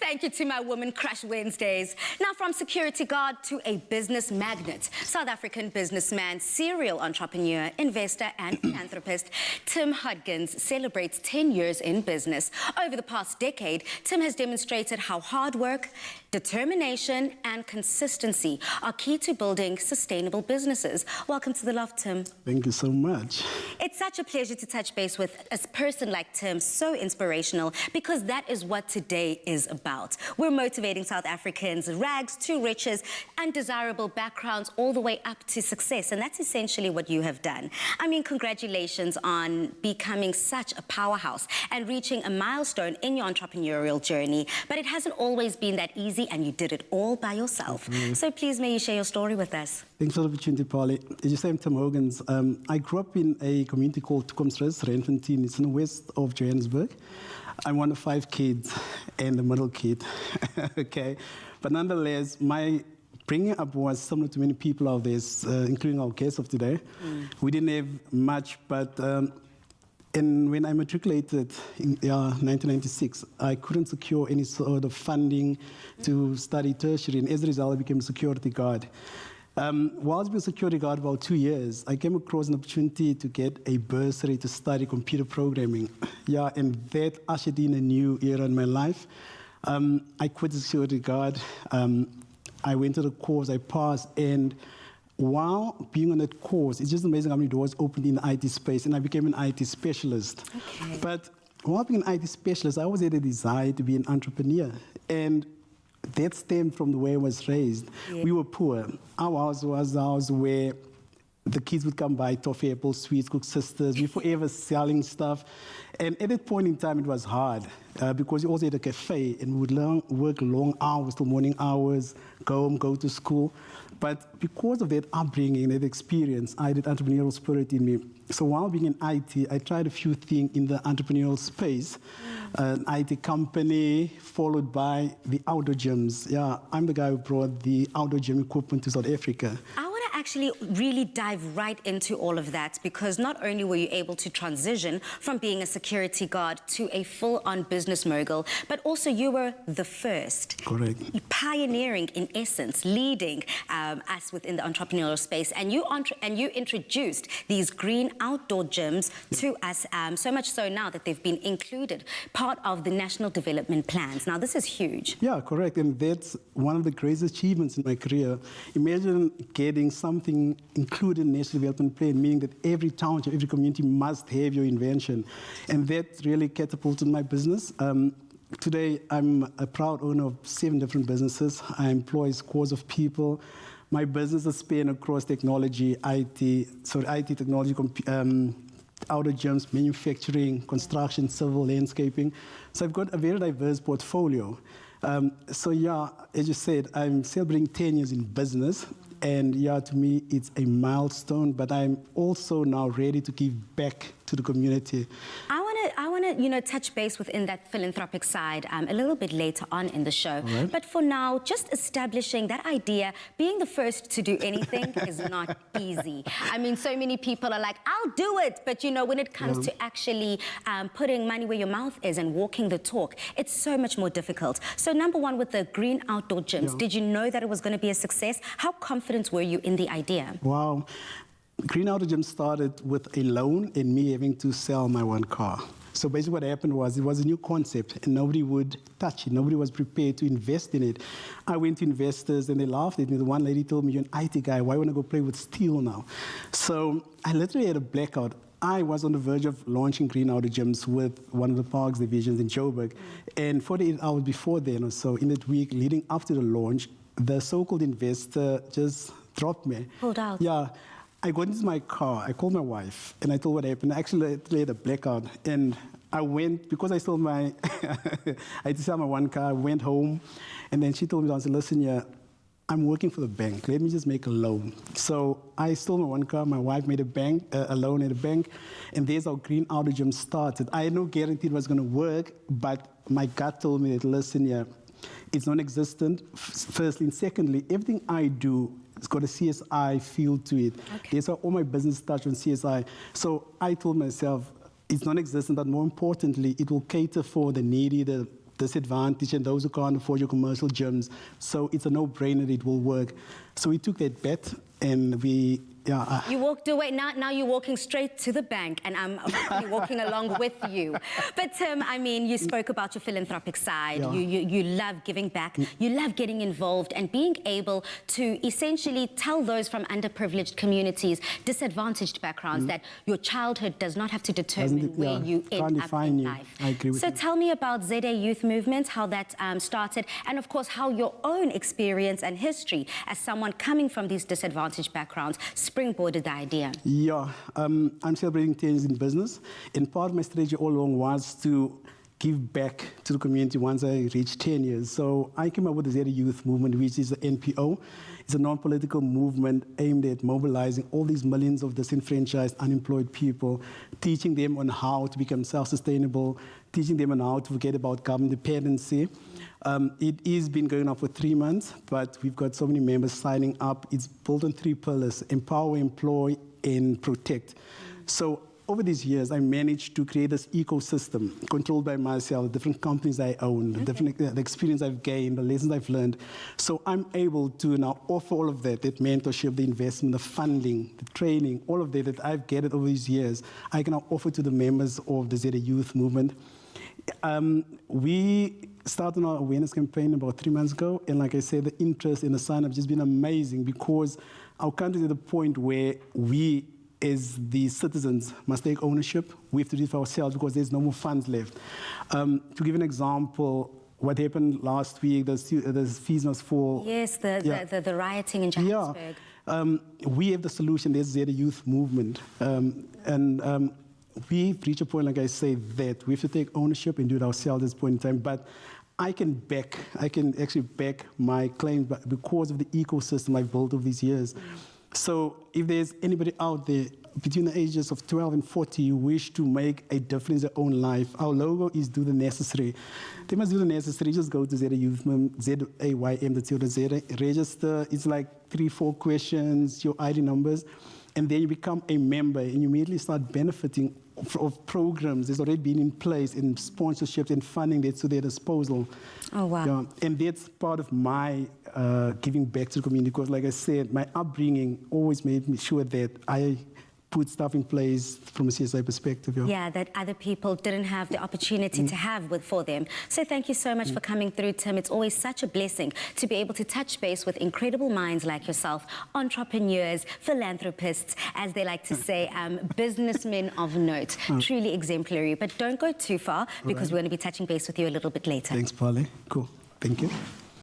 Thank you to my Woman Crush Wednesdays. Now, from security guard to a business magnate, South African businessman, serial entrepreneur, investor and philanthropist, Tim Hogins celebrates 10 years in business. Over the past decade, Tim has demonstrated how hard work, determination and consistency are key to building sustainable businesses. Welcome to The Loft, Tim. Thank you so much. It's such a pleasure to touch base with a person like Tim, so inspirational, because that is what today is about. We're motivating South Africans, rags to riches, undesirable backgrounds, all the way up to success. And that's essentially what you have done. I mean, congratulations on becoming such a powerhouse and reaching a milestone in your entrepreneurial journey. But it hasn't always been that easy, and you did it all by yourself. So please, may you share your story with us. Thanks for the opportunity, Polly. As you say, I'm Tim Hogins. I grew up in a community called Tukomsres, Randfontein. It's in the west of Johannesburg. I'm one of 5 kids and the middle kid, okay? But nonetheless, my bringing up was similar to many people out there, including our guests of today. We didn't have much, but when I matriculated in 1996, I couldn't secure any sort of funding to study tertiary, and as a result, I became a security guard. Whilst being a security guard about 2 years, I came across an opportunity to get a bursary to study computer programming. Yeah, and that ushered in a new era in my life. I quit the security guard. I went to the course, I passed, and while being on that course, it's just amazing how many doors opened in the IT space, and I became an IT specialist. Okay. But while being an IT specialist, I always had a desire to be an entrepreneur. And that stemmed from the way I was raised. Yeah. We were poor. Our house was a house where the kids would come by, toffee, apple, sweets, cook sisters. We were forever selling stuff. And at that point in time, it was hard because you also had a cafe and we would work long hours till morning hours, go home, go to school. But because of that upbringing, that experience, I had entrepreneurial spirit in me. So while being in IT, I tried a few things in the entrepreneurial space. An IT company, followed by the outdoor gyms. Yeah, I'm the guy who brought the outdoor gym equipment to South Africa. Actually really dive right into all of that, because not only were you able to transition from being a security guard to a full-on business mogul, but also you were the first. Correct. Pioneering, in essence, leading us within the entrepreneurial space, and you introduced these green outdoor gyms to us, so much so now that they've been included, part of the national development plans. Now, this is huge. Yeah, correct, and that's one of the greatest achievements in my career. Imagine getting something included in the National Development Plan, meaning that every township, every community must have your invention. And that really catapulted my business. Today, I'm a proud owner of 7 different businesses. I employ scores of people. My businesses span across technology, IT, technology, outdoor gyms, manufacturing, construction, civil, landscaping. So I've got a very diverse portfolio. So yeah, as you said, I'm celebrating 10 years in business. And yeah, to me, it's a milestone, but I'm also now ready to give back to the community. I want to, touch base within that philanthropic side a little bit later on in the show. Right. But for now, just establishing that idea, being the first to do anything is not easy. I mean, so many people are like, I'll do it. But, when it comes to actually putting money where your mouth is and walking the talk, it's so much more difficult. So number one, with the green outdoor gyms, did you know that it was going to be a success? How confident were you in the idea? Wow. Green Outdoor Gym started with a loan and me having to sell my one car. So basically what happened was it was a new concept and nobody would touch it. Nobody was prepared to invest in it. I went to investors and they laughed at me. The one lady told me, you're an IT guy, why want to go play with steel now? So I literally had a blackout. I was on the verge of launching Green Outdoor Gyms with one of the parks divisions in Joburg. And 48 hours before then or so, in that week leading up to the launch, the so-called investor just dropped me. Pulled out. Yeah. I got into my car, I called my wife, and I told her what happened. I actually had a blackout, and I went, because I sold I had to sell my one car, I went home, and then she told me, I said, listen, yeah, I'm working for the bank, let me just make a loan. So I sold my one car, my wife made a loan at a bank, and there's how Green Outdoor Gym started. I had no guarantee it was gonna work, but my gut told me that, listen, yeah, it's non-existent, firstly, and secondly, everything I do, it's got a CSI feel to it. Okay. That's why all my business touch on CSI. So I told myself, it's non-existent, but more importantly, it will cater for the needy, the disadvantaged and those who can't afford your commercial gyms. So it's a no-brainer, it will work. So we took that bet and we, you walked away, now you're walking straight to the bank and I'm walking along with you. But Tim, I mean, you spoke about your philanthropic side. Yeah. You love giving back. You love getting involved and being able to essentially tell those from underprivileged communities, disadvantaged backgrounds, that your childhood does not have to determine where you end up in life. I agree with so you. tell me about ZA Youth Movement, how that started, and of course, how your own experience and history as someone coming from these disadvantaged backgrounds springboarded the idea. Yeah, I'm celebrating 10 years in business, and part of my strategy all along was to give back to the community once I reached 10 years. So I came up with the ZA Youth Movement, which is the NPO. It's a non-political movement aimed at mobilizing all these millions of disenfranchised, unemployed people, teaching them on how to become self-sustainable, teaching them on how to forget about government dependency. It has been going on for 3 months, but we've got so many members signing up. It's built on 3 pillars: empower, employ, and protect. So over these years, I managed to create this ecosystem controlled by myself, the different companies I own, the experience I've gained, the lessons I've learned. So I'm able to now offer all of that mentorship, the investment, the funding, the training, all of that I've gathered over these years, I can now offer to the members of the ZA Youth Movement. We started our awareness campaign about 3 months ago, and like I said, the interest in the sign-up has just been amazing because our country is at the point where we, as the citizens, must take ownership. We have to do it for ourselves because there's no more funds left. To give an example, what happened last week, the fees must fall. Yes, the rioting in Johannesburg. Yeah. We have the solution. There's the Youth Movement. We've reached a point, like I say, that we have to take ownership and do it ourselves at this point in time. But I can actually back my claim because of the ecosystem I've built over these years. So if there's anybody out there between the ages of 12 and 40 who wish to make a difference in their own life, our logo is do the necessary. They must do the necessary. Just go to ZA Youth Movement, ZAYM.co.za, register. It's like 3-4 questions, your ID numbers, and then you become a member and you immediately start benefiting of programs that's already been in place, in sponsorships and funding that's to their disposal. Oh, wow. Yeah, and that's part of my giving back to the community because, like I said, my upbringing always made me sure that I put stuff in place from a CSI perspective. Yeah, that other people didn't have the opportunity to have for them. So thank you so much for coming through, Tim. It's always such a blessing to be able to touch base with incredible minds like yourself, entrepreneurs, philanthropists, as they like to say, businessmen of note. Truly exemplary. But don't go too far because we're going to be touching base with you a little bit later. Thanks, Polly. Cool. Thank you.